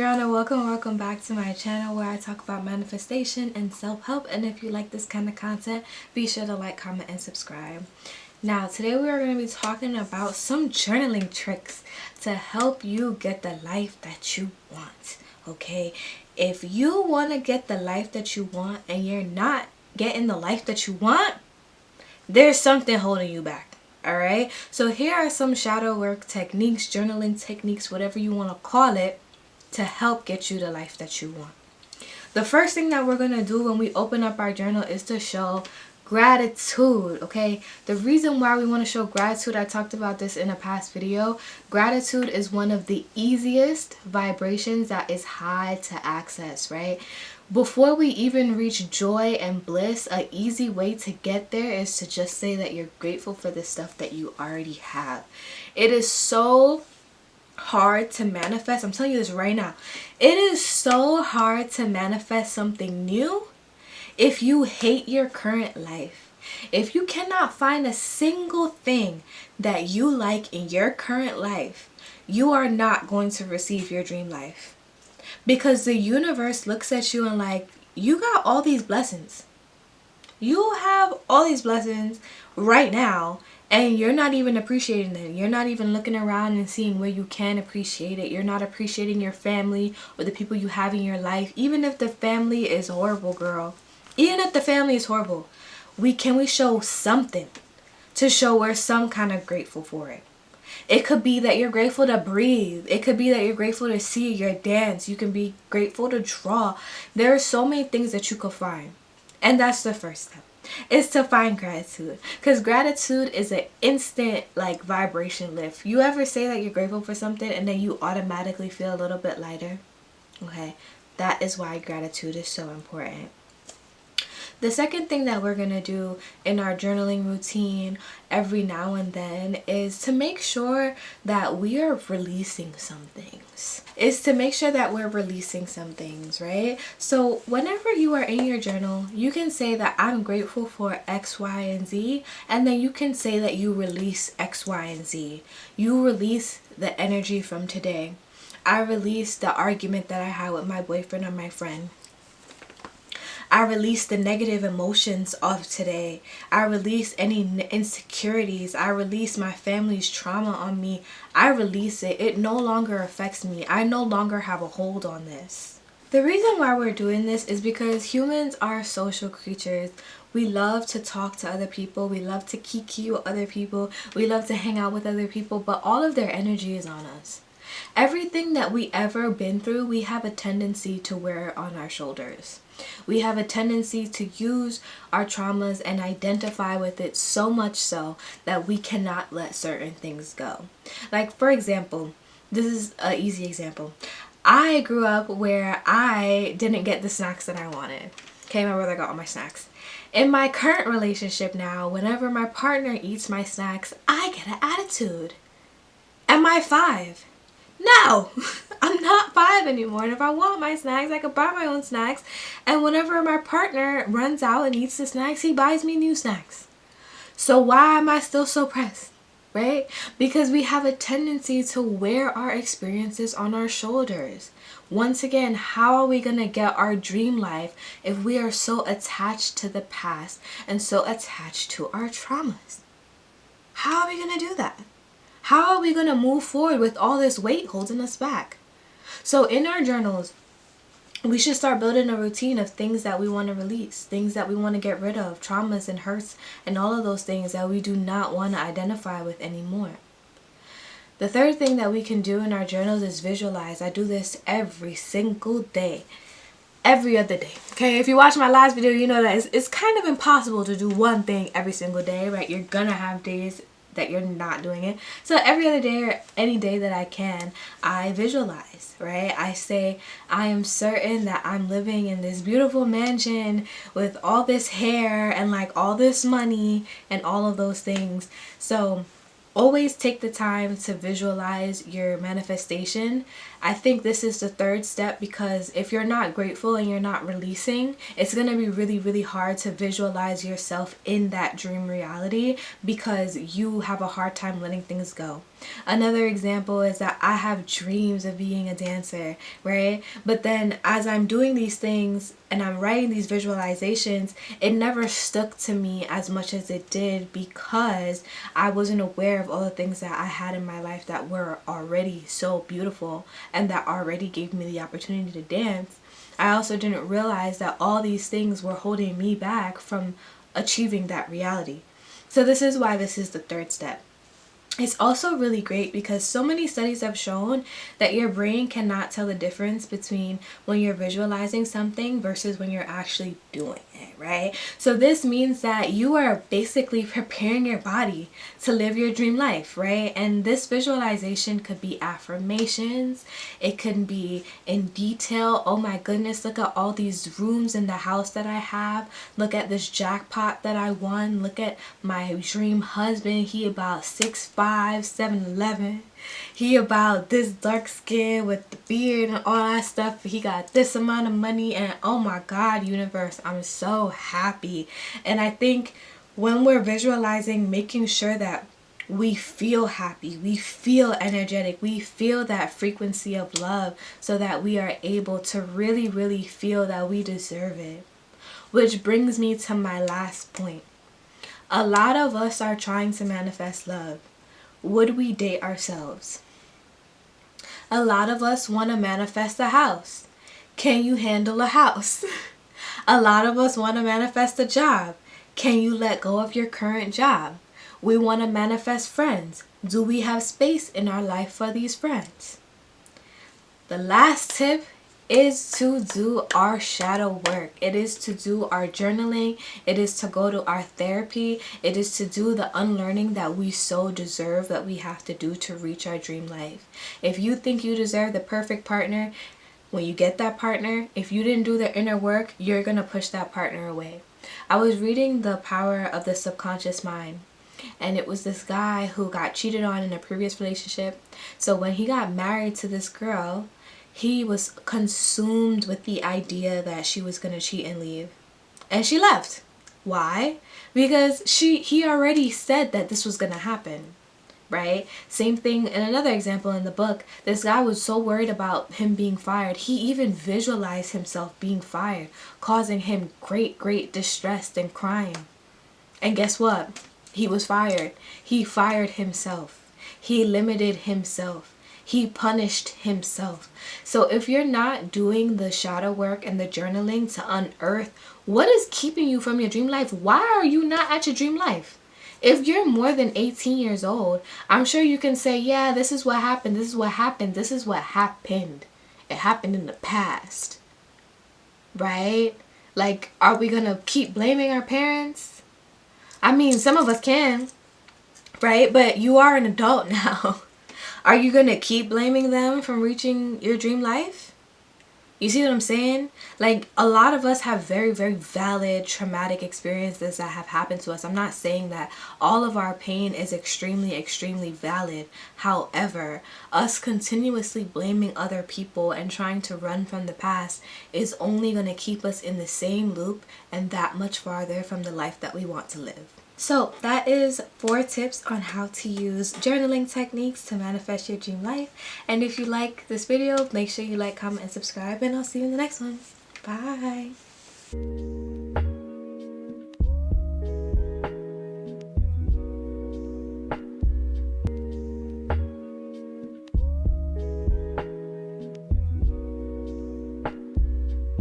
Brianna, welcome back to my channel where I talk about manifestation and self-help. And if you like this kind of content, be sure to like, comment, and subscribe. Now, today we are going to be talking about some journaling tricks to help you get the life that you want. Okay, if you want to get the life that you want and you're not getting the life that you want, there's something holding you back. Alright, so here are some shadow work techniques, journaling techniques, whatever you want to call it, to help get you the life that you want. The first thing that we're going to do when we open up our journal is to show gratitude. Okay, the reason why we want to show gratitude, I talked about this in a past video. Gratitude is one of the easiest vibrations that is high to access, right? Before we even reach joy and bliss, an easy way to get there is to just say that you're grateful for the stuff that you already have. It is so hard to manifest. I'm telling you this right now. It is so hard to manifest something new if you hate your current life. If you cannot find a single thing that you like in your current life, you are not going to receive your dream life. Because the universe looks at you and like, you got all these blessings. You have all these blessings right now, and you're not even appreciating them. You're not even looking around and seeing where you can appreciate it. You're not appreciating your family or the people you have in your life. Even if the family is horrible, girl. Even if the family is horrible, we show something to show we're some kind of grateful for it. It could be that you're grateful to breathe. It could be that you're grateful to see your dance. You can be grateful to draw. There are so many things that you could find. And that's the first step, is to find gratitude. Because gratitude is an instant vibration lift. You ever say that you're grateful for something and then you automatically feel a little bit lighter? Okay, that is why gratitude is so important. The second thing that we're going to do in our journaling routine every now and then is to make sure that we are releasing some things. Right? So whenever you are in your journal, you can say that I'm grateful for X, Y, and Z, and then you can say that you release X, Y, and Z. You release the energy from today. I release the argument that I had with my boyfriend or my friend. I release the negative emotions of today. I release any insecurities. I release my family's trauma on me. I release it. It no longer affects me. I no longer have a hold on this. The reason why we're doing this is because humans are social creatures. We love to talk to other people. We love to kiki with other people. We love to hang out with other people, but all of their energy is on us. Everything that we ever been through, we have a tendency to wear on our shoulders. We have a tendency to use our traumas and identify with it so much so that we cannot let certain things go. Like, for example, this is an easy example. I grew up where I didn't get the snacks that I wanted. Okay, my brother got all my snacks. In my current relationship now, whenever my partner eats my snacks, I get an attitude. Am I 5? No, I'm not 5 anymore. And if I want my snacks, I could buy my own snacks. And whenever my partner runs out and eats the snacks, he buys me new snacks. So why am I still so pressed? Right? Because we have a tendency to wear our experiences on our shoulders. Once again, how are we going to get our dream life if we are so attached to the past and so attached to our traumas? How are we going to do that? How are we going to move forward with all this weight holding us back? So in our journals, we should start building a routine of things that we want to release, things that we want to get rid of, traumas and hurts and all of those things that we do not want to identify with anymore. The third thing that we can do in our journals is visualize. I do this every single day. Every other day. Okay, if you watch my last video, you know that it's kind of impossible to do one thing every single day, right? You're gonna have days that you're not doing it. So every other day or any day that I can, I visualize, right? I say, I am certain that I'm living in this beautiful mansion with all this hair and all this money and all of those things. So always take the time to visualize your manifestation. I think this is the third step, because if you're not grateful and you're not releasing, it's going to be really, really hard to visualize yourself in that dream reality, because you have a hard time letting things go. Another example is that I have dreams of being a dancer, right? But then as I'm doing these things and I'm writing these visualizations, it never stuck to me as much as it did, because I wasn't aware of all the things that I had in my life that were already so beautiful and that already gave me the opportunity to dance. I also didn't realize that all these things were holding me back from achieving that reality. So this is why this is the third step. It's also really great because so many studies have shown that your brain cannot tell the difference between when you're visualizing something versus when you're actually doing it, right? So this means that you are basically preparing your body to live your dream life, right? And this visualization could be affirmations. It could be in detail. Oh my goodness, look at all these rooms in the house that I have. Look at this jackpot that I won. Look at my dream husband. He about 6'5", 7'11". He about this dark skin with the beard and all that stuff. He got this amount of money, and oh my God, universe, I'm so happy. And I think when we're visualizing, making sure that we feel happy, we feel energetic, we feel that frequency of love, so that we are able to really, really feel that we deserve it. Which brings me to my last point. A lot of us are trying to manifest love. Would we date ourselves? A lot of us want to manifest a house. Can you handle a house? A lot of us want to manifest a job. Can you let go of your current job? We want to manifest friends. Do we have space in our life for these friends? The last tip is to do our shadow work. It is to do our journaling. It is to go to our therapy. It is to do the unlearning that we so deserve, that we have to do to reach our dream life. If you think you deserve the perfect partner, when you get that partner, if you didn't do the inner work, you're going to push that partner away. I was reading The Power of the Subconscious Mind, and it was this guy who got cheated on in a previous relationship. So when he got married to this girl, he was consumed with the idea that she was going to cheat and leave. And she left. Why? Because he already said that this was going to happen, right? Same thing in another example in the book. This guy was so worried about him being fired. He even visualized himself being fired, causing him great, great distress and crying. And guess what? He was fired. He fired himself. He limited himself. He punished himself. So if you're not doing the shadow work and the journaling to unearth what is keeping you from your dream life, why are you not at your dream life? If you're more than 18 years old, I'm sure you can say, yeah, this is what happened, this is what happened, this is what happened. It happened in the past, right? Like, are we gonna keep blaming our parents? I mean, some of us can, right? But you are an adult now. Are you going to keep blaming them from reaching your dream life? You see what I'm saying? Like, a lot of us have very, very valid traumatic experiences that have happened to us. I'm not saying that all of our pain is extremely, extremely valid. However, us continuously blaming other people and trying to run from the past is only going to keep us in the same loop and that much farther from the life that we want to live. So that is 4 tips on how to use journaling techniques to manifest your dream life. And if you like this video, make sure you like, comment, and subscribe, and I'll see you in the next one. Bye.